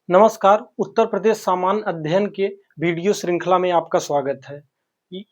नमस्कार, उत्तर प्रदेश सामान्य अध्ययन के वीडियो श्रृंखला में आपका स्वागत है।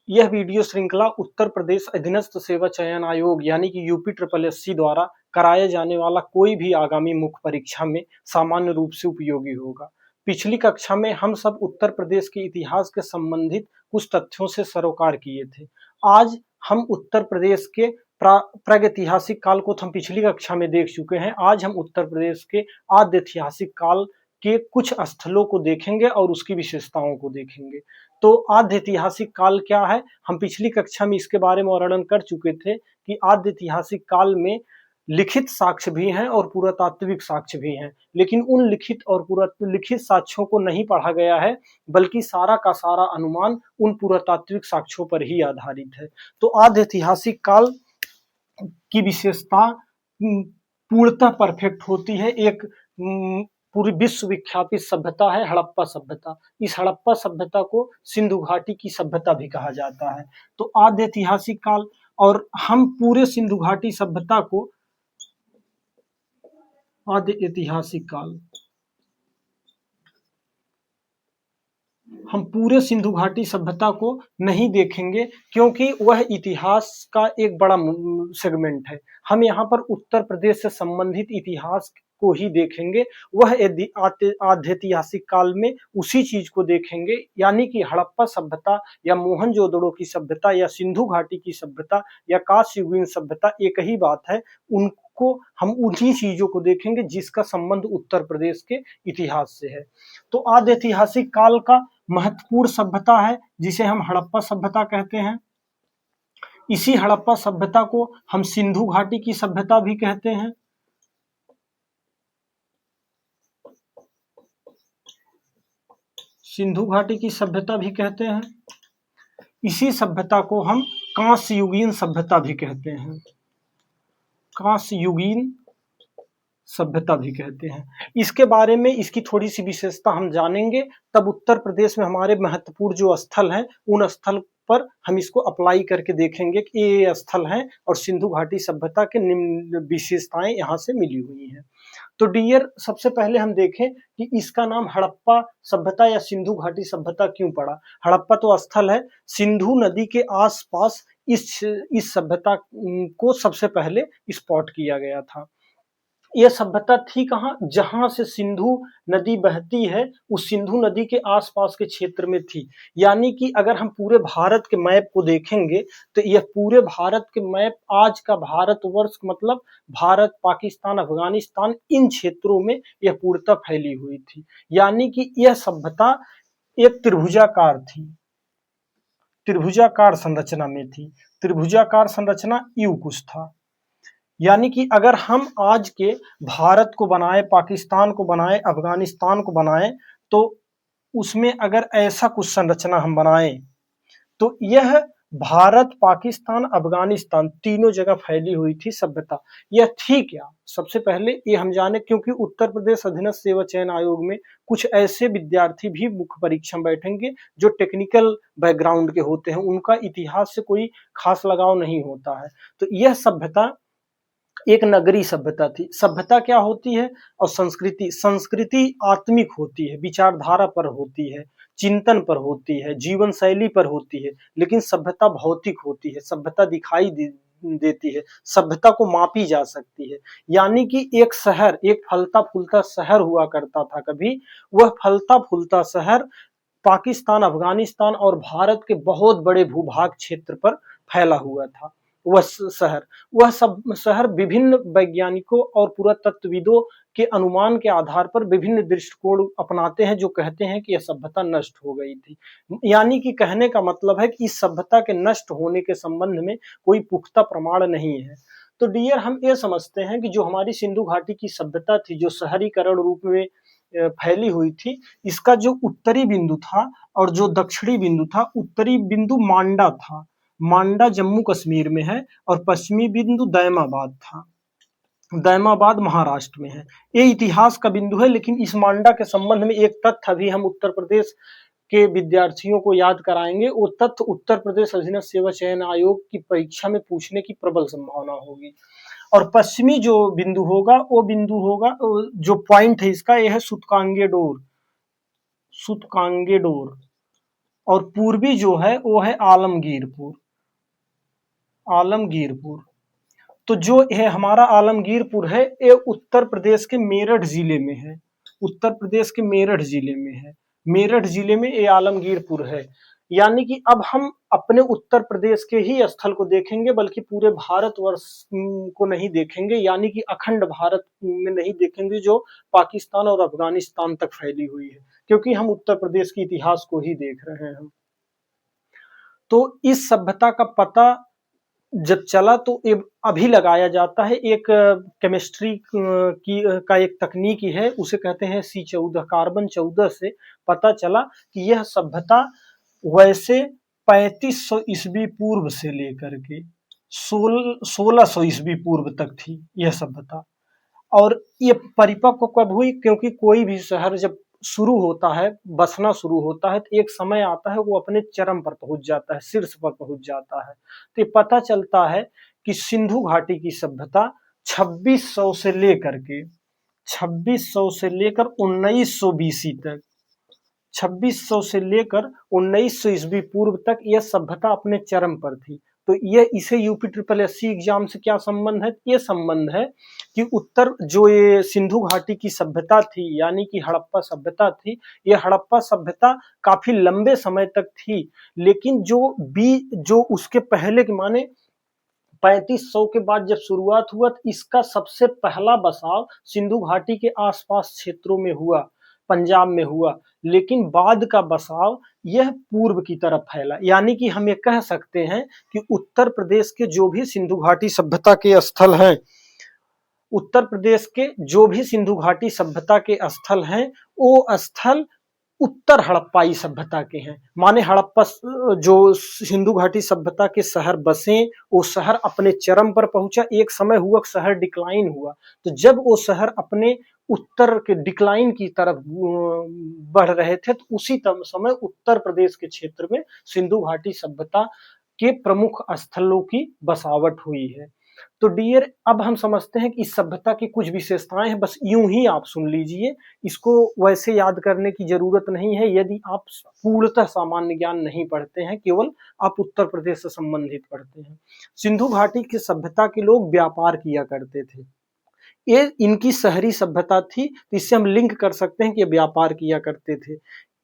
यह वीडियो श्रृंखला उत्तर प्रदेश अधीनस्थ सेवा चयन आयोग यानी कि यूपी ट्रिपल एससी द्वारा कराया जाने वाला कोई भी आगामी मुख्य परीक्षा में सामान्य रूप से उपयोगी होगा। पिछली कक्षा में हम सब उत्तर प्रदेश के इतिहास के संबंधित कुछ तथ्यों से सरोकार किए थे। आज हम उत्तर प्रदेश के प्रागैतिहासिक काल को हम पिछली कक्षा में देख चुके हैं। आज हम उत्तर प्रदेश के आद्य ऐतिहासिक काल के कुछ स्थलों को देखेंगे और उसकी विशेषताओं को देखेंगे। तो आद्य ऐतिहासिक काल क्या है? हम पिछली कक्षा में इसके बारे में वर्णन कर चुके थे कि आद्य ऐतिहासिक काल में लिखित साक्ष्य भी हैं और पुरातात्विक साक्ष्य भी हैं, लेकिन उन लिखित और लिखित साक्ष्यों को नहीं पढ़ा गया है, बल्कि सारा का सारा अनुमान उन पुरातात्विक साक्ष्यों पर ही आधारित है। तो आद्य ऐतिहासिक काल की विशेषता पूर्णतः परफेक्ट होती है। एक पूरी विश्व विख्यात सभ्यता है हड़प्पा सभ्यता। इस हड़प्पा सभ्यता को सिंधु घाटी की सभ्यता भी कहा जाता है। तो आद्य ऐतिहासिक काल और हम पूरे सिंधु घाटी सभ्यता को आद्य ऐतिहासिक काल हम पूरे सिंधु घाटी सभ्यता को नहीं देखेंगे, क्योंकि वह इतिहास का एक बड़ा सेगमेंट है। हम यहाँ पर उत्तर प्रदेश से संबंधित इतिहास को ही देखेंगे। वह आद्य ऐतिहासिक काल में उसी चीज को देखेंगे, यानी कि हड़प्पा सभ्यता या मोहनजोदड़ो की सभ्यता या सिंधु घाटी की सभ्यता या कांस्ययुगीन सभ्यता, एक ही बात है। उनको हम उन्हीं चीजों को देखेंगे जिसका संबंध उत्तर प्रदेश के इतिहास से है। तो आद्य ऐतिहासिक काल का महत्वपूर्ण सभ्यता है जिसे हम हड़प्पा सभ्यता कहते हैं। इसी हड़प्पा सभ्यता को हम सिंधु घाटी की सभ्यता भी कहते हैं। सिंधु घाटी की सभ्यता भी कहते हैं। इसी सभ्यता को हम कांस्ययुगीन सभ्यता भी कहते हैं। कांस्ययुगीन सभ्यता भी कहते हैं। इसके बारे में इसकी थोड़ी सी विशेषता हम जानेंगे, तब उत्तर प्रदेश में हमारे महत्वपूर्ण जो स्थल हैं उन स्थल पर हम इसको अप्लाई करके देखेंगे कि ये स्थल हैं और सिंधु घाटी सभ्यता के निम्न विशेषताएं यहाँ से मिली हुई हैं। तो डियर, सबसे पहले हम देखें कि इसका नाम हड़प्पा सभ्यता या सिंधु घाटी सभ्यता क्यों पड़ा। हड़प्पा तो स्थल है, सिंधु नदी के आसपास इस सभ्यता को सबसे पहले स्पॉट किया गया था। यह सभ्यता थी कहाँ? जहां से सिंधु नदी बहती है उस सिंधु नदी के आसपास के क्षेत्र में थी। यानी कि अगर हम पूरे भारत के मैप को देखेंगे तो यह पूरे भारत के मैप, आज का भारतवर्ष मतलब भारत, पाकिस्तान, अफगानिस्तान, इन क्षेत्रों में यह पूर्णतः फैली हुई थी। यानी कि यह सभ्यता एक त्रिभुजाकार थी, त्रिभुजाकार संरचना में थी। त्रिभुजाकार संरचना यू कुछ था। यानी कि अगर हम आज के भारत को बनाए, पाकिस्तान को बनाए, अफगानिस्तान को बनाए, तो उसमें अगर ऐसा कुछ संरचना हम बनाएं तो यह भारत, पाकिस्तान, अफगानिस्तान तीनों जगह फैली हुई थी सभ्यता। यह थी क्या? सबसे पहले ये हम जाने, क्योंकि उत्तर प्रदेश अधीनस्थ सेवा चयन आयोग में कुछ ऐसे विद्यार्थी भी मुख्य परीक्षा में बैठेंगे जो टेक्निकल बैकग्राउंड के होते हैं, उनका इतिहास से कोई खास लगाव नहीं होता है। तो यह सभ्यता एक नगरी सभ्यता थी। सभ्यता क्या होती है? और संस्कृति, संस्कृति आत्मिक होती है, विचारधारा पर होती है, चिंतन पर होती है, जीवन शैली पर होती है। लेकिन सभ्यता भौतिक होती है, सभ्यता दिखाई देती है, सभ्यता को मापी जा सकती है। यानी कि एक शहर, एक फलता फूलता शहर हुआ करता था कभी, वह फलता फूलता शहर पाकिस्तान, अफगानिस्तान और भारत के बहुत बड़े भूभाग क्षेत्र पर फैला हुआ था। वह शहर विभिन्न वैज्ञानिकों और पुरातत्वविदों के अनुमान के आधार पर विभिन्न दृष्टिकोण अपनाते हैं, जो कहते हैं कि यह सभ्यता नष्ट हो गई थी। यानी कि कहने का मतलब है कि इस सभ्यता के नष्ट होने के संबंध में कोई पुख्ता प्रमाण नहीं है। तो डियर, हम ये समझते हैं कि जो हमारी सिंधु घाटी की सभ्यता थी, जो शहरीकरण रूप में फैली हुई थी, इसका जो उत्तरी बिंदु था और जो दक्षिणी बिंदु था, उत्तरी बिंदु मांडा था, मांडा जम्मू कश्मीर में है, और पश्चिमी बिंदु दैमाबाद था, दैमाबाद महाराष्ट्र में है। ये इतिहास का बिंदु है। लेकिन इस मांडा के संबंध में एक तथ्य अभी हम उत्तर प्रदेश के विद्यार्थियों को याद कराएंगे। वो तथ्य उत्तर प्रदेश अधीनस्थ सेवा चयन आयोग की परीक्षा में पूछने की प्रबल संभावना होगी। और पश्चिमी जो बिंदु होगा वो बिंदु होगा, जो पॉइंट है इसका, यह है सूतकांगेडोर, सूतकांगेडोर। और पूर्वी जो है वो है आलमगीरपुर, आलमगीरपुर। तो जो है हमारा आलमगीरपुर है, ये उत्तर प्रदेश के मेरठ जिले में है, उत्तर प्रदेश के मेरठ जिले में है, मेरठ जिले में ये आलमगीरपुर है। यानी कि अब हम अपने उत्तर प्रदेश के ही स्थल को देखेंगे, बल्कि पूरे भारतवर्ष को नहीं देखेंगे, यानी कि अखंड भारत में नहीं देखेंगे जो पाकिस्तान और अफगानिस्तान तक फैली हुई है, क्योंकि हम उत्तर प्रदेश के इतिहास को ही देख रहे हैं। तो इस सभ्यता का पता जब चला तो अभी लगाया जाता है, एक केमिस्ट्री की का एक तकनीकी है, उसे कहते हैं C14, कार्बन 14 से पता चला कि यह सभ्यता वैसे 3500 ईस्वी पूर्व से लेकर के 1600 ईस्वी पूर्व तक थी यह सभ्यता। और ये परिपक्व कब हुई, क्योंकि कोई भी शहर जब शुरू होता है, बसना शुरू होता है, तो एक समय आता है वो अपने चरम पर पहुंच जाता है, शीर्ष पर पहुंच जाता है। तो ये पता चलता है कि सिंधु घाटी की सभ्यता 2600 से लेकर के 1900 बीसी तक, 2600 से लेकर 1900 ईस्वी पूर्व तक यह सभ्यता अपने चरम पर थी। तो ये इसे UPSSC एग्जाम से क्या संबंध है? ये संबंध है कि उत्तर जो ये सिंधु घाटी की सभ्यता थी, यानी कि हड़प्पा सभ्यता थी, ये हड़प्पा सभ्यता काफी लंबे समय तक थी, लेकिन जो उसके पहले के माने 3500 के बाद जब शुरुआत हुआ, तो इसका सबसे पहला बसाव सिंधु घाटी के आसपास क्षेत्रों में हुआ, पंजाब में हुआ, लेकिन बाद का बसाव यह पूर्व की तरफ फैला। यानी कि हम ये कह सकते हैं कि उत्तर प्रदेश के जो भी सिंधु घाटी सभ्यता के स्थल हैं, उत्तर प्रदेश के जो भी सिंधु घाटी सभ्यता के स्थल हैं, वो स्थल उत्तर हड़प्पाई सभ्यता के हैं। माने हड़प्पा जो सिंधु घाटी सभ्यता के शहर बसे, वो शहर अपने चरम पर पहुंचा, एक समय हुआ शहर डिक्लाइन हुआ। तो जब वो शहर अपने उत्तर के डिक्लाइन की तरफ बढ़ रहे थे, तो उसी समय उत्तर प्रदेश के क्षेत्र में सिंधु घाटी सभ्यता के प्रमुख स्थलों की बसावट हुई है। तो डियर, अब हम समझते हैं कि इस सभ्यता की कुछ विशेषताएं हैं, बस यूं ही आप सुन लीजिए, इसको वैसे याद करने की जरूरत नहीं है यदि आप पूर्णतः सामान्य ज्ञान नहीं पढ़ते हैं, केवल आप उत्तर प्रदेश से संबंधित पढ़ते हैं। सिंधु घाटी की सभ्यता के लोग व्यापार किया करते थे, ये इनकी शहरी सभ्यता थी, तो इससे हम लिंक कर सकते हैं कि ये व्यापार किया करते थे।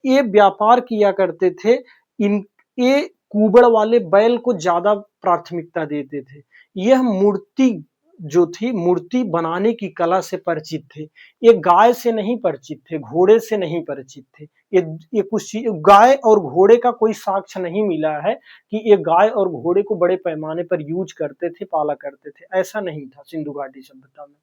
ये व्यापार किया करते थे, ये कुबड़ वाले बैल को ज्यादा प्राथमिकता देते थे। यह मूर्ति जो थी, मूर्ति बनाने की कला से परिचित थे। ये गाय से नहीं परिचित थे, घोड़े से नहीं परिचित थे। ये कुछ गाय और घोड़े का कोई साक्ष्य नहीं मिला है कि ये गाय और घोड़े को बड़े पैमाने पर यूज करते थे, पाला करते थे, ऐसा नहीं था सिंधु घाटी सभ्यता में।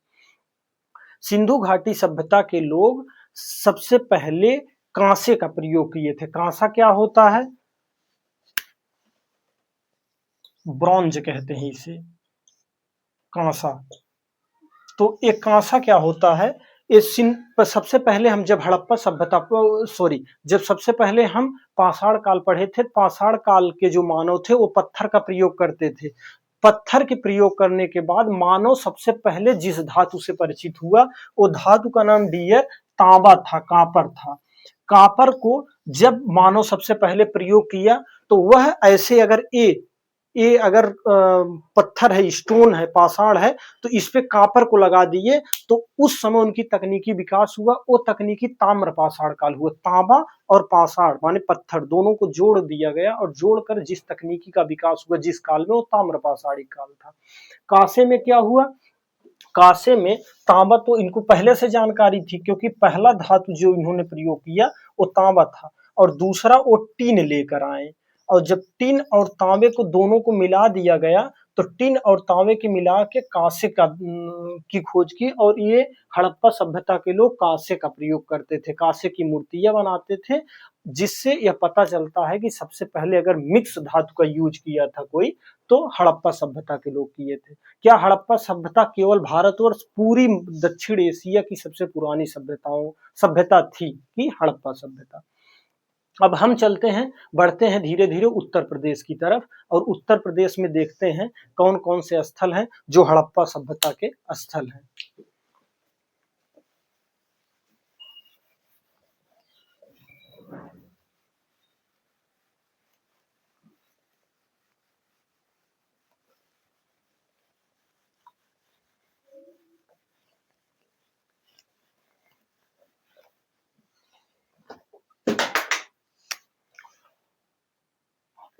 सिंधु घाटी सभ्यता के लोग सबसे पहले कांसे का प्रयोग किए थे। कांसा क्या होता है? ब्रॉन्ज कहते हैं इसे, कांसा। तो एक कांसा क्या होता है? सबसे पहले हम जब हड़प्पा सभ्यता जब सबसे पहले हम पाषाण काल पढ़े थे, पाषाण काल के जो मानव थे वो पत्थर का प्रयोग करते थे। पत्थर के प्रयोग करने के बाद मानव सबसे पहले जिस धातु से परिचित हुआ, वो धातु का नाम डियर तांबा था, कापर था। कापर को जब मानव सबसे पहले प्रयोग किया, तो वह ऐसे अगर अगर पत्थर है, स्टोन है, पाषाण है, तो इस पे कापर को लगा दिए, तो उस समय उनकी तकनीकी विकास हुआ। वो तकनीकी ताम्र पाषाण काल हुआ। तांबा और पाषाण माने पत्थर दोनों को जोड़ दिया गया, और जोड़कर जिस तकनीकी का विकास हुआ जिस काल में, वो ताम्र पाषाणिक काल था। कांसे में क्या हुआ? कांसे में तांबा तो इनको पहले से जानकारी थी, क्योंकि पहला धातु जो इन्होंने प्रयोग किया वो तांबा था, और दूसरा वो टीन लेकर आए। और जब टीन और तांबे को दोनों को मिला दिया गया, तो टीन और तांबे के मिला के कांसे की खोज की, और ये हड़प्पा सभ्यता के लोग कांसे का प्रयोग करते थे, कांसे की मूर्तियां बनाते थे, जिससे यह पता चलता है कि सबसे पहले अगर मिक्स धातु का यूज किया था कोई, तो हड़प्पा सभ्यता के लोग किए थे। क्या हड़प्पा सभ्यता केवल भारतवर्ष, पूरी दक्षिण एशिया की सबसे पुरानी सभ्यता थी कि हड़प्पा सभ्यता। अब हम चलते हैं, बढ़ते हैं धीरे धीरे उत्तर प्रदेश की तरफ, और उत्तर प्रदेश में देखते हैं कौन कौन से स्थल हैं जो हड़प्पा सभ्यता के स्थल हैं।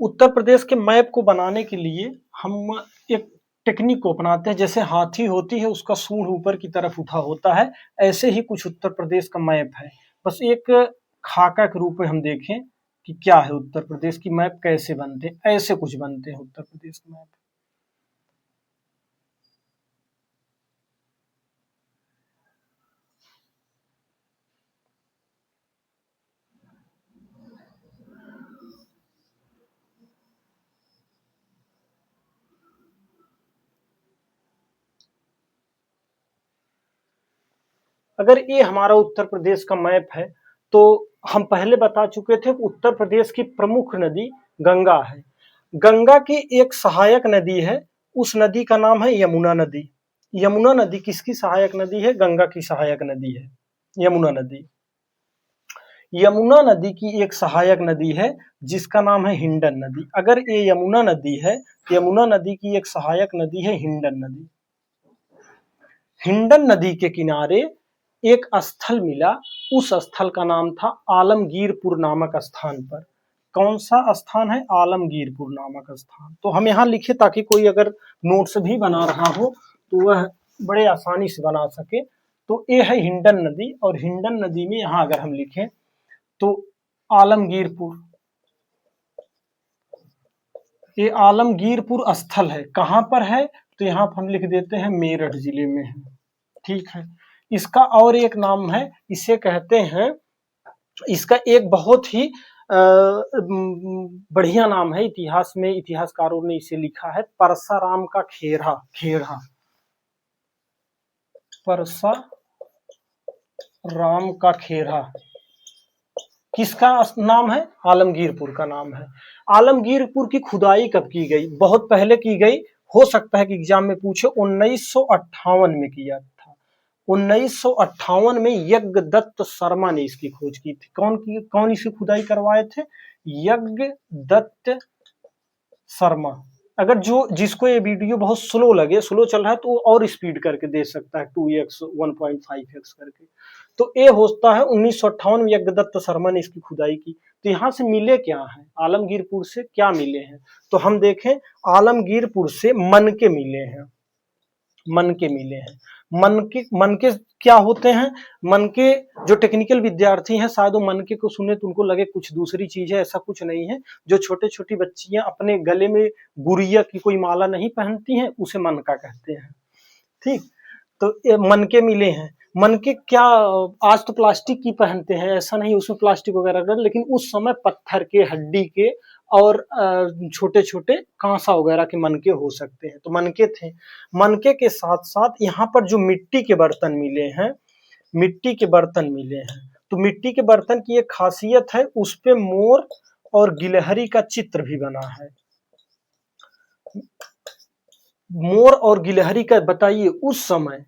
उत्तर प्रदेश के मैप को बनाने के लिए हम एक टेक्निक को अपनाते हैं। जैसे हाथी होती है, उसका सूंड ऊपर की तरफ उठा होता है, ऐसे ही कुछ उत्तर प्रदेश का मैप है। बस एक खाका के रूप में हम देखें कि क्या है उत्तर प्रदेश की मैप कैसे बनते हैं, ऐसे कुछ बनते हैं उत्तर प्रदेश के मैप। अगर ये हमारा उत्तर प्रदेश का मैप है, तो हम पहले बता चुके थे उत्तर प्रदेश की प्रमुख नदी गंगा है। गंगा की एक सहायक नदी है, उस नदी का नाम है यमुना नदी। यमुना नदी किसकी सहायक नदी है? गंगा की सहायक नदी है यमुना नदी। यमुना नदी की एक सहायक नदी है जिसका नाम है हिंडन नदी। अगर ये यमुना नदी है, यमुना नदी की एक सहायक नदी है हिंडन नदी। हिंडन नदी के किनारे एक स्थल मिला, उस स्थल का नाम था आलमगीरपुर नामक स्थान पर। कौन सा स्थान है? आलमगीरपुर नामक स्थान। तो हम यहाँ लिखे ताकि कोई अगर नोट्स भी बना रहा हो तो वह बड़े आसानी से बना सके। तो ये है हिंडन नदी, और हिंडन नदी में यहाँ अगर हम लिखें तो आलमगीरपुर, ये आलमगीरपुर स्थल है। कहाँ पर है? तो यहाँ पर हम लिख देते हैं मेरठ जिले में है। ठीक है। इसका और एक नाम है, इसे कहते हैं, इसका एक बहुत ही बढ़िया नाम है, इतिहास में इतिहासकारों ने इसे लिखा है परसाराम का खेड़ा। खेड़ा, परसाराम का खेड़ा किसका नाम है? आलमगीरपुर का नाम है। आलमगीरपुर की खुदाई कब की गई? बहुत पहले की गई, हो सकता है कि एग्जाम में पूछे। 1958 में किया था। 1958 में यज्ञदत्त शर्मा ने इसकी खोज की थी। कौन इसकी खुदाई करवाए थे? यज्ञदत्त शर्मा। अगर जिसको ये वीडियो बहुत स्लो लगे, स्लो चल रहा है, तो और स्पीड करके दे सकता है 2x 1.5x करके। तो ये होता है 1958 में यज्ञदत्त शर्मा ने इसकी खुदाई की। तो यहाँ से मिले क्या है? आलमगीरपुर से क्या मिले हैं? तो हम देखें, आलमगीरपुर से मनके मिले हैं। मनके मिले हैं। मनके क्या होते हैं? मनके, जो टेक्निकल विद्यार्थी हैं शायद वो मनके को सुने तो उनको लगे कुछ दूसरी चीज है, ऐसा कुछ नहीं है। जो छोटे छोटी बच्चियां अपने गले में गुड़िया की कोई माला नहीं पहनती हैं, उसे मनका कहते हैं। ठीक, तो ये मनके मिले हैं। मनके क्या, आज तो प्लास्टिक की पहनते हैं, ऐसा नहीं उसमें प्लास्टिक वगैरह, लेकिन उस समय पत्थर के, हड्डी के और छोटे छोटे कांसा वगैरह के मनके हो सकते हैं। तो मनके थे। मनके के साथ साथ यहाँ पर जो मिट्टी के बर्तन मिले हैं, मिट्टी के बर्तन मिले हैं, तो मिट्टी के बर्तन की एक खासियत है, उस पे मोर और गिलहरी का चित्र भी बना है। मोर और गिलहरी का, बताइए उस समय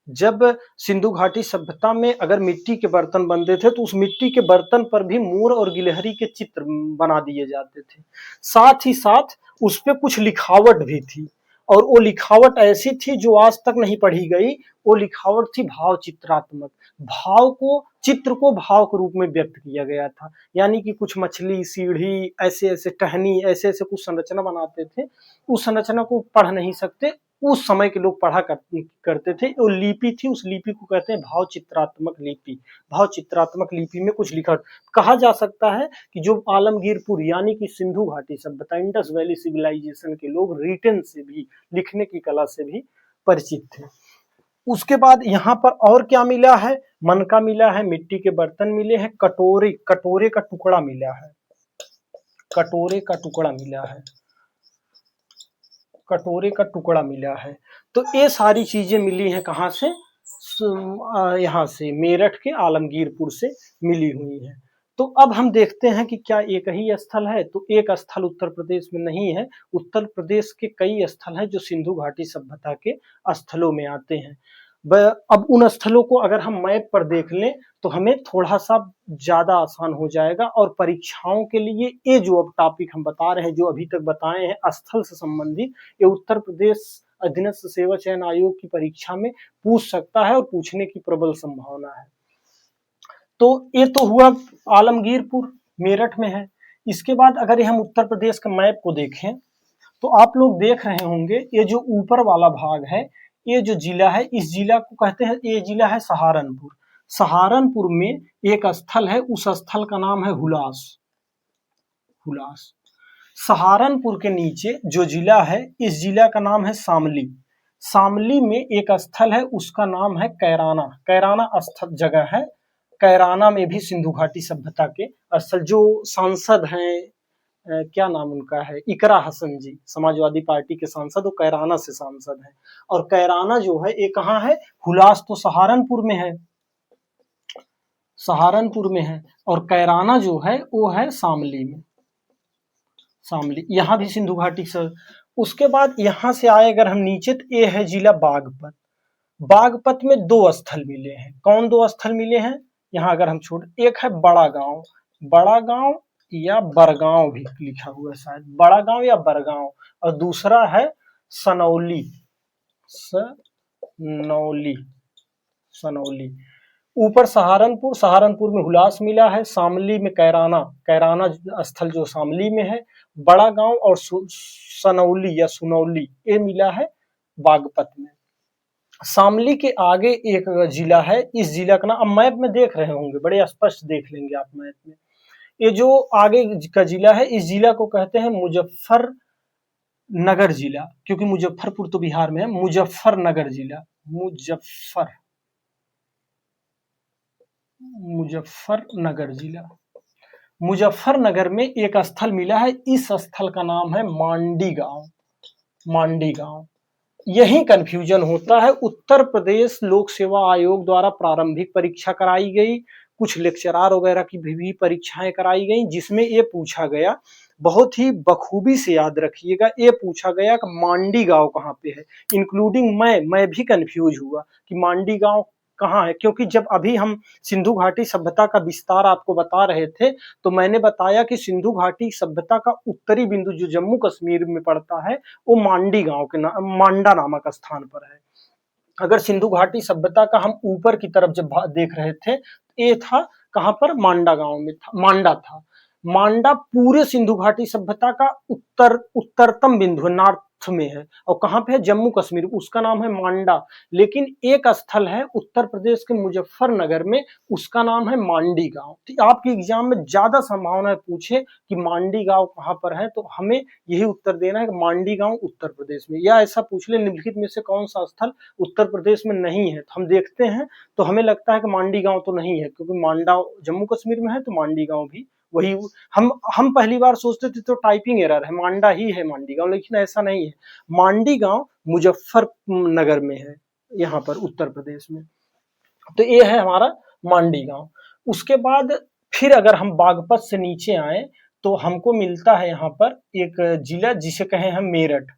जब सिंधु घाटी सभ्यता में अगर मिट्टी के बर्तन बनते थे तो उस मिट्टी के बर्तन पर भी मोर और गिलहरी के चित्र बना दिए जाते थे। साथ ही साथ उस पे कुछ लिखावट भी थी, और वो लिखावट ऐसी थी जो आज तक नहीं पढ़ी गई। वो लिखावट थी भाव चित्रात्मक। भाव को, चित्र को भाव के रूप में व्यक्त किया गया था। यानी कि कुछ मछली, सीढ़ी, ऐसे ऐसे टहनी, ऐसे ऐसे कुछ संरचना बनाते थे। उस संरचना को पढ़ नहीं सकते, उस समय के लोग पढ़ा करते थे। वो लिपि थी, उस लिपि को कहते हैं भाव चित्रात्मक लिपि। भाव चित्रात्मक लिपि में कुछ लिखा, कहा जा सकता है कि जो आलमगीरपुर यानी कि सिंधु घाटी सभ्यता, इंडस वैली सिविलाइजेशन के लोग रिटन से भी, लिखने की कला से भी परिचित थे। उसके बाद यहाँ पर और क्या मिला है? मनका मिला है, मिट्टी के बर्तन मिले हैं, कटोरे, कटोरे का टुकड़ा मिला है, कटोरे का टुकड़ा मिला है, कटोरे का टुकड़ा मिला है। तो ये सारी चीजें मिली हैं कहाँ से? यहाँ से, मेरठ के आलमगीरपुर से मिली हुई हैं। तो अब हम देखते हैं कि क्या एक ही स्थल है, तो एक स्थल उत्तर प्रदेश में नहीं है। उत्तर प्रदेश के कई स्थल हैं जो सिंधु घाटी सभ्यता के स्थलों में आते हैं। अब उन स्थलों को अगर हम मैप पर देख लें तो हमें थोड़ा सा ज्यादा आसान हो जाएगा, और परीक्षाओं के लिए ये जो अब टॉपिक हम बता रहे हैं, जो अभी तक बताए हैं स्थल से संबंधित, ये उत्तर प्रदेश अधीनस्थ सेवा चयन आयोग की परीक्षा में पूछ सकता है और पूछने की प्रबल संभावना है। तो ये तो हुआ आलमगीरपुर, मेरठ में है। इसके बाद अगर हम उत्तर प्रदेश के मैप को देखें तो आप लोग देख रहे होंगे ये जो ऊपर वाला भाग है, ये जो जिला है, इस जिला को कहते हैं, ये जिला है सहारनपुर। सहारनपुर में एक स्थल है, उस स्थल का नाम है हुलास। हुलास। सहारनपुर के नीचे जो जिला है, इस जिला का नाम है शामली। शामली में एक स्थल है, उसका नाम है कैराना। कैराना स्थल जगह है। कैराना में भी सिंधु घाटी सभ्यता के स्थल, जो सांसद हैं, क्या नाम उनका है, इकरा हसन जी, समाजवादी पार्टी के सांसद, वो कैराना से सांसद हैं। और कैराना जो है ये कहाँ है, हुलास तो सहारनपुर में है, सहारनपुर में है, और कैराना जो है वो है शामली में। शामली, यहाँ भी सिंधु घाटी से। उसके बाद यहाँ से आए अगर हम नीचे, तो ये है जिला बागपत। बागपत में दो स्थल मिले हैं। कौन दो स्थल मिले हैं, यहाँ अगर हम छोड़, एक है बड़ा गांव, बड़ा गांव या बरगांव भी लिखा हुआ है शायद, बड़ा गांव या बरगांव, और दूसरा है सनौली। सनौली, सनौली। ऊपर सहारनपुर, सहारनपुर में हुलास मिला है, शामली में कैराना, कैराना स्थल जो शामली में है, बड़ा गांव और सनौली या सुनौली ये मिला है बागपत में। शामली के आगे एक जिला है, इस जिला का नाम अब मैप में देख रहे होंगे, बड़े स्पष्ट देख लेंगे आप मैप में। ये जो आगे का जिला है, इस जिला को कहते हैं मुजफ्फरनगर जिला, क्योंकि मुजफ्फरपुर तो बिहार में है। मुजफ्फरनगर जिला, मुजफ्फरनगर जिला। मुजफ्फरनगर में एक स्थल मिला है, इस स्थल का नाम है मांडी गांव। मांडी गांव। यही कंफ्यूजन होता है। उत्तर प्रदेश लोक सेवा आयोग द्वारा प्रारंभिक परीक्षा कराई गई, कुछ लेक्चरार वगैरह की भी परीक्षाएं कराई गई, जिसमें ये पूछा गया, बहुत ही बखूबी से याद रखिएगा, ये पूछा गया कि मांडी गांव कहाँ पे है। इंक्लूडिंग मैं भी कंफ्यूज हुआ कि मांडी गांव कहाँ है, क्योंकि जब अभी हम सिंधु घाटी सभ्यता का विस्तार आपको बता रहे थे, तो मैंने बताया कि सिंधु घाटी सभ्यता का उत्तरी बिंदु जो जम्मू कश्मीर में पड़ता है, वो मांडी गांव के मांडा नामक स्थान पर है। अगर सिंधु घाटी सभ्यता का हम ऊपर की तरफ जब देख रहे थे, ये था कहां पर, मांडा गांव में था, मांडा था। मांडा पूरे सिंधु घाटी सभ्यता का उत्तरतम बिंदु है, नॉर्थ में है, और कहां पे है, जम्मू कश्मीर, उसका नाम है मांडा। लेकिन एक स्थल है उत्तर प्रदेश के मुजफ्फरनगर में, उसका नाम है मांडी गांव। तो आपके एग्जाम में ज्यादा संभावना है पूछे कि मांडी गांव कहां पर है, तो हमें यही उत्तर देना है कि मांडी गांव उत्तर प्रदेश में, या ऐसा पूछ ले निम्नलिखित में से कौन सा स्थल उत्तर प्रदेश में नहीं है। तो हम देखते हैं, तो हमें लगता है कि मांडी गांव तो नहीं है, क्योंकि मांडा जम्मू कश्मीर में है, तो मांडी गांव भी वही। हम पहली बार सोचते थे तो टाइपिंग एरर है, मांडा ही है मांडी गांव, लेकिन ऐसा नहीं है। मांडी गांव मुजफ्फरनगर में है, यहाँ पर उत्तर प्रदेश में। तो ये है हमारा मांडी गांव। उसके बाद फिर अगर हम बागपत से नीचे आए तो हमको मिलता है यहाँ पर एक जिला जिसे कहें हम मेरठ।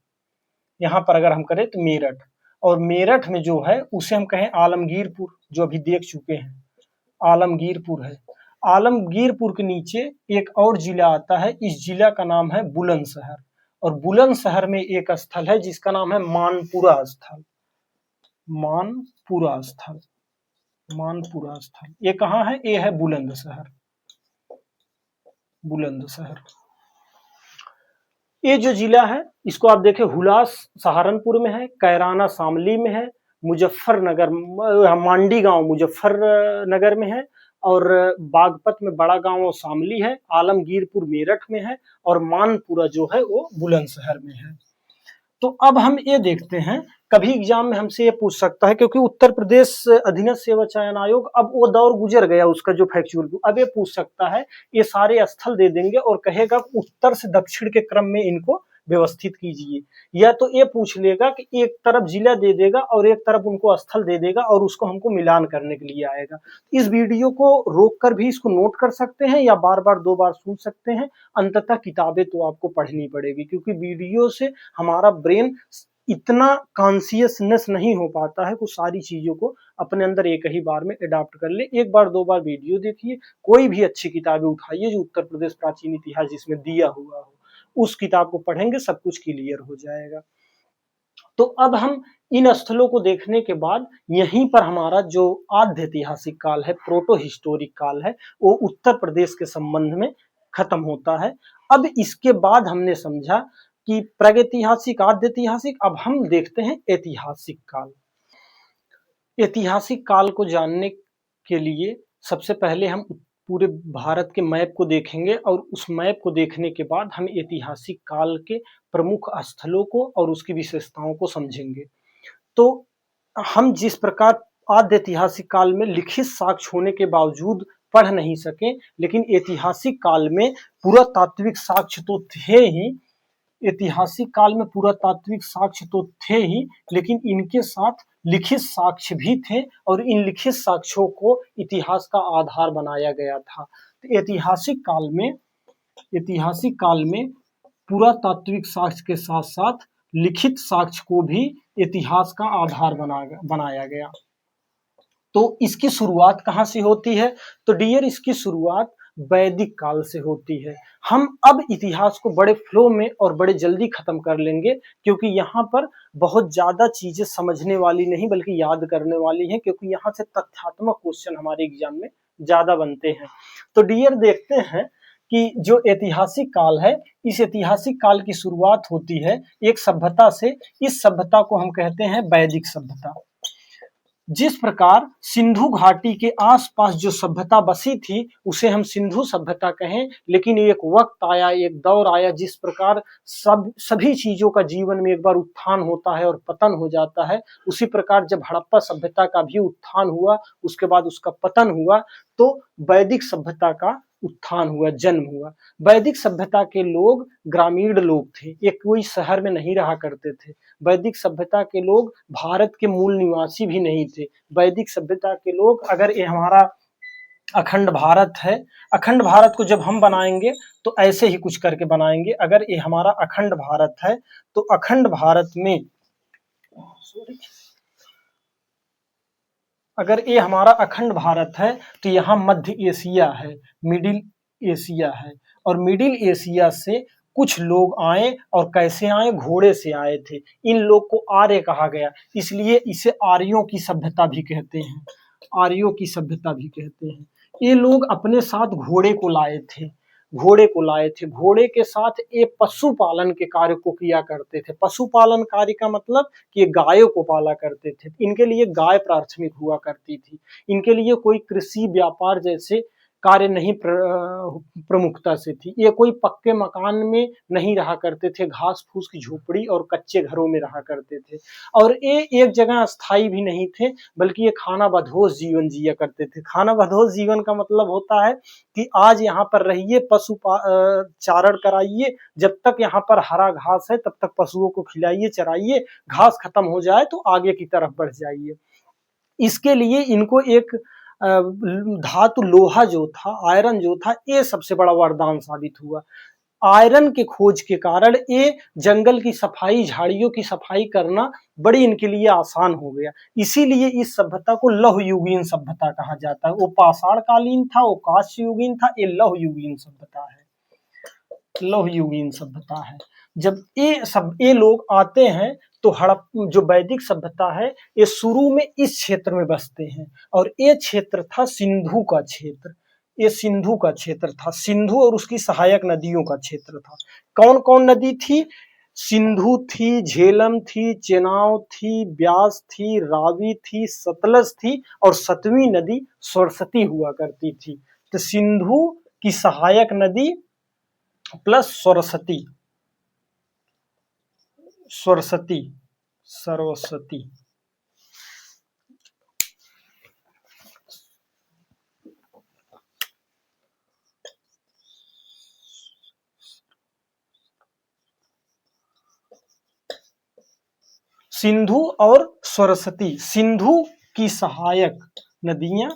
यहाँ पर अगर हम करें तो मेरठ, और मेरठ में जो है उसे हम कहें आलमगीरपुर, जो अभी देख चुके हैं, आलमगीरपुर है। आलमगीरपुर के नीचे एक और जिला आता है, इस जिला का नाम है बुलंदशहर, और बुलंदशहर में एक स्थल है जिसका नाम है मानपुरा स्थल। मानपुरा स्थल, मानपुरा स्थल, ये कहाँ है, ये है बुलंदशहर। बुलंदशहर ये जो जिला है, इसको आप देखें, हुलास सहारनपुर में है, कैराना शामली में है, मुजफ्फरनगर मांडी गांव मुजफ्फरनगर में है, और बागपत में बड़ा गांव शामली है, आलमगीरपुर मेरठ में है, और मानपुरा जो है वो बुलंदशहर में है। तो अब हम ये देखते हैं, कभी एग्जाम में हमसे ये पूछ सकता है, क्योंकि उत्तर प्रदेश अधीनस्थ सेवा चयन आयोग अब वो दौर गुजर गया उसका जो फैक्चुअल, अब ये पूछ सकता है, ये सारे स्थल दे देंगे और कहेगा उत्तर से दक्षिण के क्रम में इनको व्यवस्थित कीजिए। या तो ये पूछ लेगा कि एक तरफ जिला दे देगा और एक तरफ उनको स्थल दे देगा और उसको हमको मिलान करने के लिए आएगा। इस वीडियो को रोक कर भी इसको नोट कर सकते हैं या बार बार 2 बार सुन सकते हैं। अंततः किताबें तो आपको पढ़नी पड़ेगी, क्योंकि वीडियो से हमारा ब्रेन इतना कॉन्शियसनेस नहीं हो पाता है कि सारी चीजों को अपने अंदर एक ही बार में अडॉप्ट कर ले। एक बार 2 बार वीडियो देखिए, कोई भी अच्छी किताबें उठाइए जो उत्तर प्रदेश प्राचीन इतिहास जिसमें दिया हुआ हो, उस किताब को पढ़ेंगे, सब कुछ क्लियर हो जाएगा। तो अब हम इन स्थलों को देखने के बाद यहीं पर हमारा जो आद्य ऐतिहासिक काल है, प्रोटो हिस्टोरिक काल है, वो उत्तर प्रदेश के संबंध में खत्म होता है। अब इसके बाद हमने समझा कि प्रागैतिहासिक, आद्य ऐतिहासिक, अब हम देखते हैं ऐतिहासिक काल। ऐतिहासिक काल को जानने के लिए सबसे पहले हम पूरे भारत के मैप को देखेंगे और उस मैप को देखने के बाद हम ऐतिहासिक काल के प्रमुख स्थलों को और उसकी विशेषताओं को समझेंगे। तो हम जिस प्रकार आद्य ऐतिहासिक काल में लिखित साक्ष्य होने के बावजूद पढ़ नहीं सके, लेकिन ऐतिहासिक काल में पुरातात्विक साक्ष्य तो थे ही, ऐतिहासिक काल में पुरातात्विक साक्ष्य तो थे ही, लेकिन इनके साथ लिखित साक्ष्य भी थे और इन लिखित साक्ष्यों को इतिहास का आधार बनाया गया था। तो ऐतिहासिक काल में पुरातात्विक साक्ष्य के साथ साथ लिखित साक्ष्य को भी इतिहास का आधार बनाया गया। तो इसकी शुरुआत कहाँ से होती है? तो डियर, इसकी शुरुआत वैदिक काल से होती है। हम अब इतिहास को बड़े फ्लो में और बड़े जल्दी खत्म कर लेंगे, क्योंकि यहाँ पर बहुत ज्यादा चीजें समझने वाली नहीं बल्कि याद करने वाली हैं, क्योंकि यहाँ से तथ्यात्मक क्वेश्चन हमारे एग्जाम में ज्यादा बनते हैं। तो डियर, देखते हैं कि जो ऐतिहासिक काल है, इस ऐतिहासिक काल की शुरुआत होती है एक सभ्यता से। इस सभ्यता को हम कहते हैं वैदिक सभ्यता। जिस प्रकार सिंधु घाटी के आसपास जो सभ्यता बसी थी उसे हम सिंधु सभ्यता कहें, लेकिन एक वक्त आया, एक दौर आया, जिस प्रकार सभी चीजों का जीवन में एक बार उत्थान होता है और पतन हो जाता है, उसी प्रकार जब हड़प्पा सभ्यता का भी उत्थान हुआ, उसके बाद उसका पतन हुआ, तो वैदिक सभ्यता का उत्थान हुआ, जन्म हुआ। वैदिक सभ्यता के लोग ग्रामीण लोग थे, ये कोई शहर में नहीं रहा करते थे। वैदिक सभ्यता के लोग भारत के मूल निवासी भी नहीं थे। वैदिक सभ्यता के लोग, अगर ये हमारा अखंड भारत है, अखंड भारत को जब हम बनाएंगे तो ऐसे ही कुछ करके बनाएंगे। अगर ये हमारा अखंड भारत है तो अखंड भारत में, अगर ये हमारा अखंड भारत है तो यहाँ मध्य एशिया है, मिडिल एशिया है, और मिडिल एशिया से कुछ लोग आए, और कैसे आए? घोड़े से आए थे। इन लोग को आर्य कहा गया, इसलिए इसे आर्यों की सभ्यता भी कहते हैं, आर्यों की सभ्यता भी कहते हैं। ये लोग अपने साथ घोड़े को लाए थे, घोड़े को लाए थे। घोड़े के साथ ये पशुपालन के कार्य को किया करते थे। पशुपालन कार्य का मतलब कि गायों को पाला करते थे। इनके लिए गाय प्राथमिक हुआ करती थी। इनके लिए कोई कृषि व्यापार जैसे कार्य नहीं प्रमुखता से थी। ये कोई पक्के मकान में नहीं रहा करते थे, घास फूस की झोपड़ी और कच्चे घरों में रहा करते थे। और ये एक जगह स्थायी भी नहीं थे, बल्कि ये खाना बदोश जीवन जिया करते थे। खाना बदोश जीवन का मतलब होता है कि आज यहाँ पर रहिए, चारण कराइए, जब तक यहाँ पर हरा घास है तब तक पशुओं को खिलाइए, चराइए, घास खत्म हो जाए तो आगे की तरफ बढ़ जाइए। इसके लिए इनको एक धातु लोहा जो था, आयरन जो था, ये सबसे बड़ा वरदान साबित हुआ। आयरन के खोज के कारण ये जंगल की सफाई, झाड़ियों की सफाई करना बड़ी इनके लिए आसान हो गया। इसीलिए इस सभ्यता को लौह युगीन सभ्यता कहा जाता है। वो पाषाण कालीन था, वो कांस्य युगीन था, ये लौह युगीन सभ्यता है, लौह युगीन सभ्यता है। जब ये लोग आते हैं तो जो वैदिक सभ्यता है, ये शुरू में इस क्षेत्र में बसते हैं, और ये क्षेत्र था सिंधु का क्षेत्र। ये सिंधु का क्षेत्र था, सिंधु और उसकी सहायक नदियों का क्षेत्र था। कौन कौन नदी थी? सिंधु थी, झेलम थी, चेनाब थी, ब्यास थी, रावी थी, सतलज थी, और 7वीं नदी सरस्वती हुआ करती थी। तो सिंधु की सहायक नदी प्लस सरस्वती, सरस्वती, सरस्वती, सिंधु और सरस्वती, सिंधु की सहायक नदियां,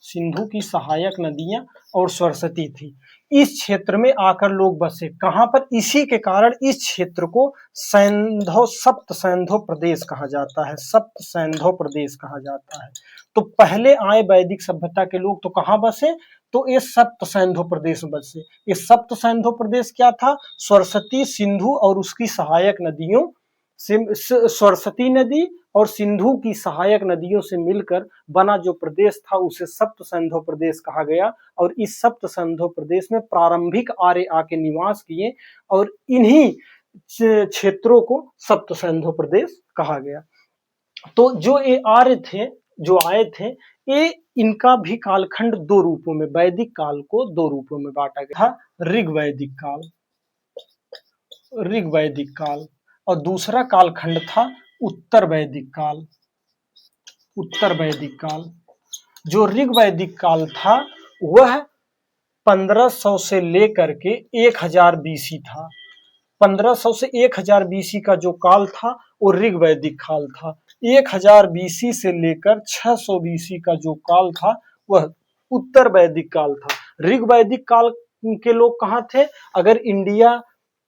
सिंधु की सहायक नदियां और सरस्वती थी। इस क्षेत्र में आकर लोग बसे, कहां पर, इसी के कारण इस क्षेत्र को सैंधव, सप्त सैंधव प्रदेश कहा जाता है, सप्त सैंधव प्रदेश कहा जाता है। तो पहले आए वैदिक सभ्यता के लोग तो कहां बसे, तो ये सप्त सैंधव प्रदेश में बसे। ये सप्त सैंधव प्रदेश क्या था, सरस्वती, सिंधु और उसकी सहायक नदियों से, सरस्वती नदी और सिंधु की सहायक नदियों से मिलकर बना जो प्रदेश था उसे सप्त सैंधव प्रदेश कहा गया। और इस सप्त सैंधव प्रदेश में प्रारंभिक आर्य आके निवास किए और इन्हीं क्षेत्रों को सप्त सैंधव प्रदेश कहा गया। तो जो ये आर्य थे, जो आए थे, ये इनका भी कालखंड दो रूपों में, वैदिक काल को दो रूपों में बांटा गया था, ऋग वैदिक काल, ऋग वैदिक काल, और दूसरा कालखंड था उत्तर वैदिक काल, उत्तर वैदिक काल। जो ऋग वैदिक काल था वह 1500 से लेकर के 1000 बीसी था। 1500 से 1000 बीसी का जो काल था वो ऋग वैदिक काल था। 1000 बीसी से लेकर 600 बीसी का जो काल था वह उत्तर वैदिक काल था। ऋग वैदिक काल के लोग कहाँ थे, अगर इंडिया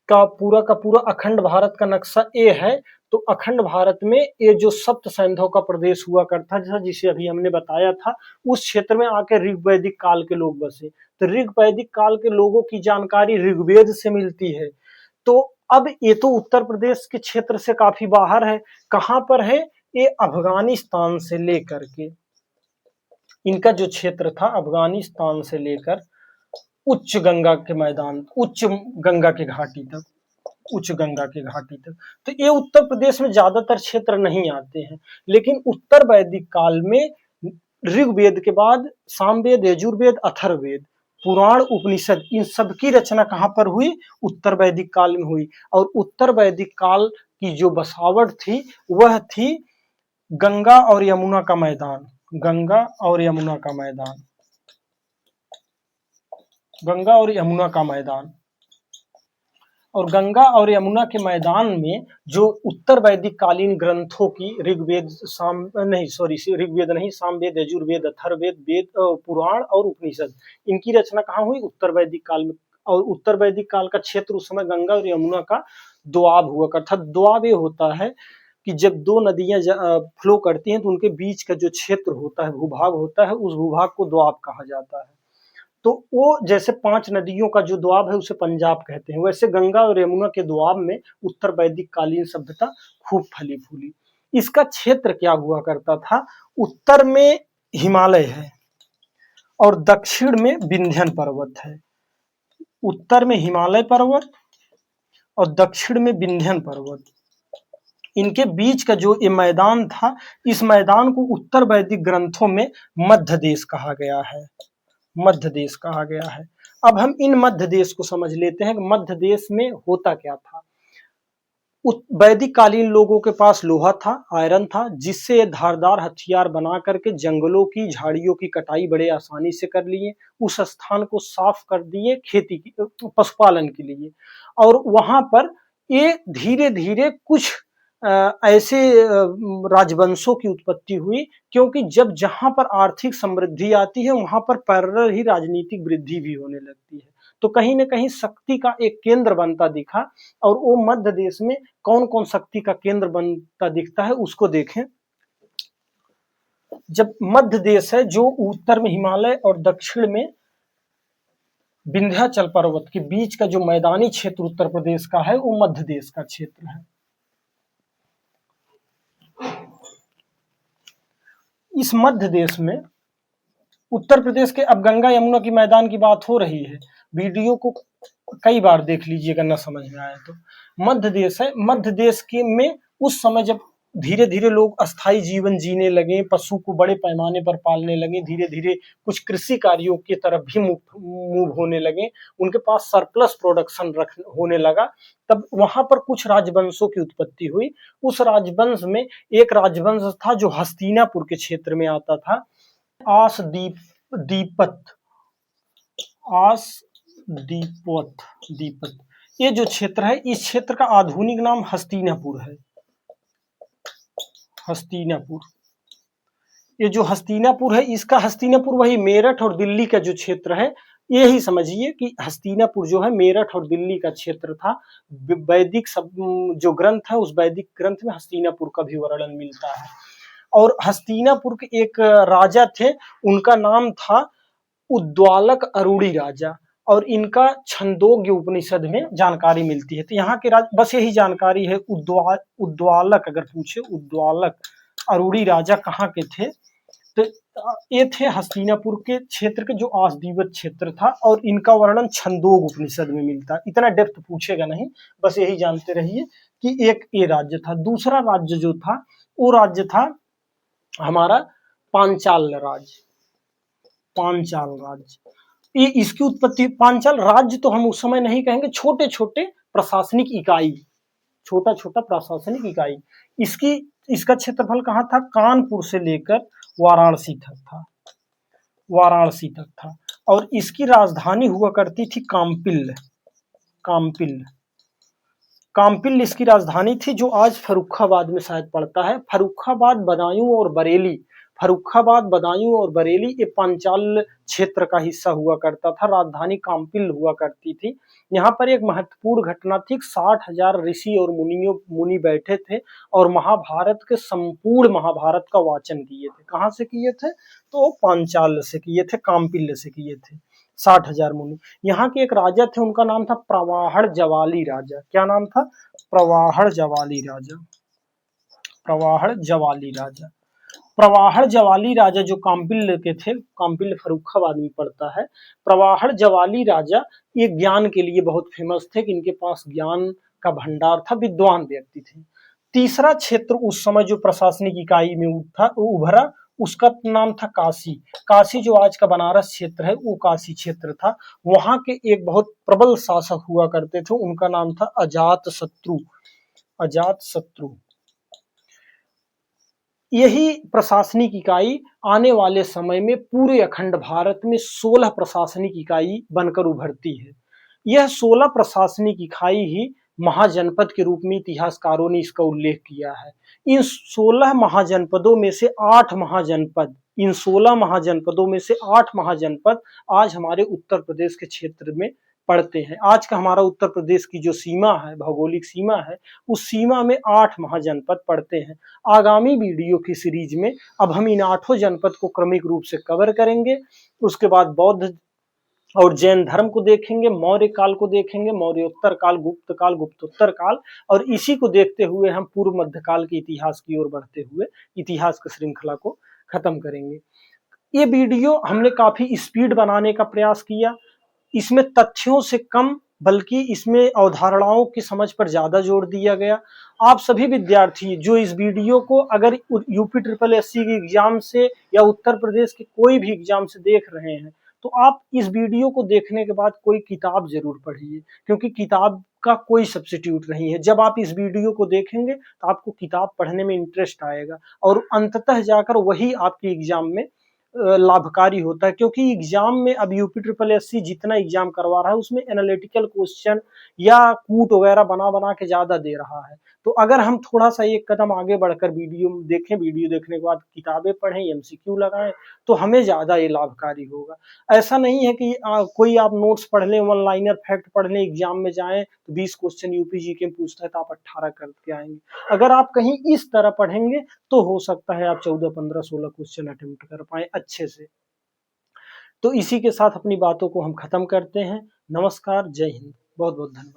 का पूरा अखंड भारत का नक्शा ये है तो अखंड भारत में ये जो सप्त सैंधव का प्रदेश हुआ करता था, जिसे अभी हमने बताया था, उस क्षेत्र में आके ऋग वैदिक काल के लोग बसे। तो ऋग वैदिक काल के लोगों की जानकारी ऋग्वेद से मिलती है। तो अब ये तो उत्तर प्रदेश के क्षेत्र से काफी बाहर है, कहां पर है, ये अफगानिस्तान से लेकर के, इनका जो क्षेत्र था अफगानिस्तान से लेकर उच्च गंगा के मैदान, उच्च गंगा के घाटी तक, उच्च गंगा के घाटी तक। तो ये उत्तर प्रदेश में ज्यादातर क्षेत्र नहीं आते हैं। लेकिन उत्तर वैदिक काल में ऋग्वेद के बाद सामवेद, यजुर्वेद, अथर्ववेद, पुराण, उपनिषद, इन सब की रचना कहां पर हुई, उत्तर वैदिक काल में हुई। और उत्तर वैदिक काल की जो बसावट थी वह थी गंगा और यमुना का मैदान, गंगा और यमुना का मैदान, गंगा और यमुना का मैदान। और गंगा और यमुना के मैदान में जो उत्तर वैदिक कालीन ग्रंथों की ऋग्वेद, ऋग्वेद नहीं, सामवेद, यजुर्वेद, अथर्ववेद, वेद, पुराण और उपनिषद, इनकी रचना कहाँ हुई, उत्तर वैदिक काल में। और उत्तर वैदिक काल का क्षेत्र उस समय गंगा और यमुना का दोआब हुआ करता। दोआब ये होता है कि जब दो नदियां फ्लो करती हैं तो उनके बीच का जो क्षेत्र होता है, भूभाग होता है, उस भूभाग को दोआब कहा जाता है। तो वो जैसे 5 नदियों का जो दोआब है उसे पंजाब कहते हैं, वैसे गंगा और यमुना के दोआब में उत्तर वैदिक कालीन सभ्यता खूब फली फूली। इसका क्षेत्र क्या हुआ करता था, उत्तर में हिमालय है और दक्षिण में विंध्यन पर्वत है। उत्तर में हिमालय पर्वत और दक्षिण में विंध्यन पर्वत, इनके बीच का जो ये मैदान था, इस मैदान को उत्तर वैदिक ग्रंथों में मध्य देश कहा गया है, मध्य देश कहा गया है। अब हम इन मध्य देश को समझ लेते हैं कि मध्य देश में होता क्या था। वैदिक कालीन लोगों के पास लोहा था, आयरन था, जिससे धारदार हथियार बना करके जंगलों की, झाड़ियों की कटाई बड़े आसानी से कर लिए, उस स्थान को साफ कर दिए खेती की, पशुपालन के लिए। और वहां पर ये धीरे धीरे कुछ ऐसे राजवंशों की उत्पत्ति हुई, क्योंकि जब जहां पर आर्थिक समृद्धि आती है वहां पर पैरेलल ही राजनीतिक वृद्धि भी होने लगती है। तो कहीं न कहीं शक्ति का एक केंद्र बनता दिखा। और वो मध्य देश में कौन कौन शक्ति का केंद्र बनता दिखता है उसको देखें। जब मध्य देश है जो उत्तर में हिमालय और दक्षिण में विंध्याचल पर्वत के बीच का जो मैदानी क्षेत्र उत्तर प्रदेश का है वो मध्य देश का क्षेत्र है। इस मध्य देश में उत्तर प्रदेश के, अब गंगा यमुना की मैदान की बात हो रही है, वीडियो को कई बार देख लीजिएगा न समझ में आए तो। मध्य देश है, मध्य देश के में उस समय जब धीरे धीरे लोग अस्थायी जीवन जीने लगे, पशु को बड़े पैमाने पर पालने लगे, धीरे धीरे कुछ कृषि कार्यों की तरफ भी मूव होने लगे, उनके पास सरप्लस प्रोडक्शन होने लगा, तब वहां पर कुछ राजवंशों की उत्पत्ति हुई। उस राजवंश में एक राजवंश था जो हस्तिनापुर के क्षेत्र में आता था, दीपत, ये जो क्षेत्र है, इस क्षेत्र का आधुनिक नाम हस्तिनापुर है। हस्तिनापुर। ये जो हस्तिनापुर है, इसका हस्तिनापुर वही मेरठ और दिल्ली का जो क्षेत्र है, यही समझिए कि हस्तिनापुर जो है मेरठ और दिल्ली का क्षेत्र था। वैदिक सब जो ग्रंथ है, उस वैदिक ग्रंथ में हस्तिनापुर का भी वर्णन मिलता है। और हस्तिनापुर के एक राजा थे, उनका नाम था उद्वालक अरूढ़ी राजा, और इनका छंदोग्य उपनिषद में जानकारी मिलती है। तो यहाँ के बस यही जानकारी है। उद्वालक अगर पूछे, उद्वालक अरूढ़ी राजा कहाँ के थे, तो ये थे हस्तिनापुर के क्षेत्र के जो आसदीवत क्षेत्र था, और इनका वर्णन छंदोग उपनिषद में मिलता है। इतना डेप्थ पूछेगा नहीं, बस यही जानते रहिए कि एक ये राज्य था। दूसरा राज्य जो था, वो राज्य था हमारा पांचाल राज्य। पांचाल राज्य, ये इसकी उत्पत्ति, पांचाल राज्य तो हम उस समय नहीं कहेंगे, छोटे छोटे प्रशासनिक इकाई, छोटा छोटा प्रशासनिक इकाई। इसका क्षेत्रफल कहाँ था, कानपुर से लेकर वाराणसी तक था, वाराणसी तक था। और इसकी राजधानी हुआ करती थी काम्पिल। काम्पिल, काम्पिल इसकी राजधानी थी, जो आज फर्रुखाबाद में शायद पड़ता है। फर्रुखाबाद, बदायूं और बरेली, फर्रुखाबाद, बदायूं और बरेली ये पांचाल क्षेत्र का हिस्सा हुआ करता था। राजधानी काम्पिल हुआ करती थी। यहाँ पर एक महत्वपूर्ण घटना थी, 60,000 ऋषि और मुनि बैठे थे और महाभारत के संपूर्ण महाभारत का वाचन किए थे। कहाँ से किए थे, तो पांचाल से किए थे, काम्पिल से किए थे। 60,000 मुनि। यहाँ के एक राजा थे, उनका नाम था प्रवाहड़ जवाली राजा। क्या नाम था, प्रवाहड़ जवाली राजा। प्रवाहड़ जवाली राजा, प्रवाहड़ जवाली राजा जो काम्पिल के थे, काम्पिल फर्रुखाबाद में पड़ता है। प्रवाहड़ जवाली राजा ये ज्ञान के लिए बहुत फेमस थे कि इनके पास ज्ञान का भंडार था, विद्वान व्यक्ति थे। तीसरा क्षेत्र उस समय जो प्रशासनिक इकाई में उभरा, उसका नाम था काशी। काशी जो आज का बनारस क्षेत्र है, वो काशी क्षेत्र था। वहां के एक बहुत प्रबल शासक हुआ करते थे, उनका नाम था अजातशत्रु। अजातशत्रु, यही प्रशासनिक इकाई आने वाले समय में पूरे अखंड भारत में 16 प्रशासनिक इकाई बनकर उभरती है। यह 16 प्रशासनिक इकाई ही महाजनपद के रूप में इतिहासकारों ने इसका उल्लेख किया है। इन 16 महाजनपदों में से 8 महाजनपद, इन 16 महाजनपदों में से 8 महाजनपद आज हमारे उत्तर प्रदेश के क्षेत्र में पड़ते हैं। आज का हमारा उत्तर प्रदेश की जो सीमा है, भौगोलिक सीमा है, उस सीमा में 8 महाजनपद पड़ते हैं। आगामी वीडियो की सीरीज में अब हम इन 8 जनपद को क्रमिक रूप से कवर करेंगे। उसके बाद बौद्ध और जैन धर्म को देखेंगे, मौर्य काल को देखेंगे, मौर्योत्तर काल, गुप्त काल, गुप्तोत्तर काल, और इसी को देखते हुए हम पूर्व मध्यकाल के इतिहास की ओर बढ़ते हुए इतिहास की श्रृंखला को खत्म करेंगे। ये वीडियो हमने काफी स्पीड बनाने का प्रयास किया। इसमें तथ्यों से कम, बल्कि इसमें अवधारणाओं की समझ पर ज्यादा जोर दिया गया। आप सभी विद्यार्थी जो इस वीडियो को अगर यूपी SSSC के एग्जाम से या उत्तर प्रदेश के कोई भी एग्जाम से देख रहे हैं, तो आप इस वीडियो को देखने के बाद कोई किताब जरूर पढ़िए, क्योंकि किताब का कोई सब्स्टिट्यूट नहीं है। जब आप इस वीडियो को देखेंगे तो आपको किताब पढ़ने में इंटरेस्ट आएगा, और अंततः जाकर वही आपके एग्जाम में लाभकारी होता है। क्योंकि एग्जाम में अब यूपी SSSC जितना एग्जाम करवा रहा है, उसमें एनालिटिकल क्वेश्चन या कूट वगैरह बना बना के ज्यादा दे रहा है। तो अगर हम थोड़ा सा एक कदम आगे बढ़कर वीडियो देखें, वीडियो देखने के बाद किताबें पढ़ें, MCQ लगाएं, तो हमें ज्यादा ये लाभकारी होगा। ऐसा नहीं है कि कोई आप नोट्स पढ़ लें, वन लाइनर फैक्ट पढ़ लें, एग्जाम में जाएं तो 20 क्वेश्चन यूपी GK में पूछता है तो आप 18 करके आएंगे। अगर आप कहीं इस तरह पढ़ेंगे तो हो सकता है आप 14, 15, 16 क्वेश्चन अटेम्प्ट कर पाए अच्छे से। तो इसी के साथ अपनी बातों को हम खत्म करते हैं। नमस्कार, जय हिंद, बहुत बहुत धन्यवाद।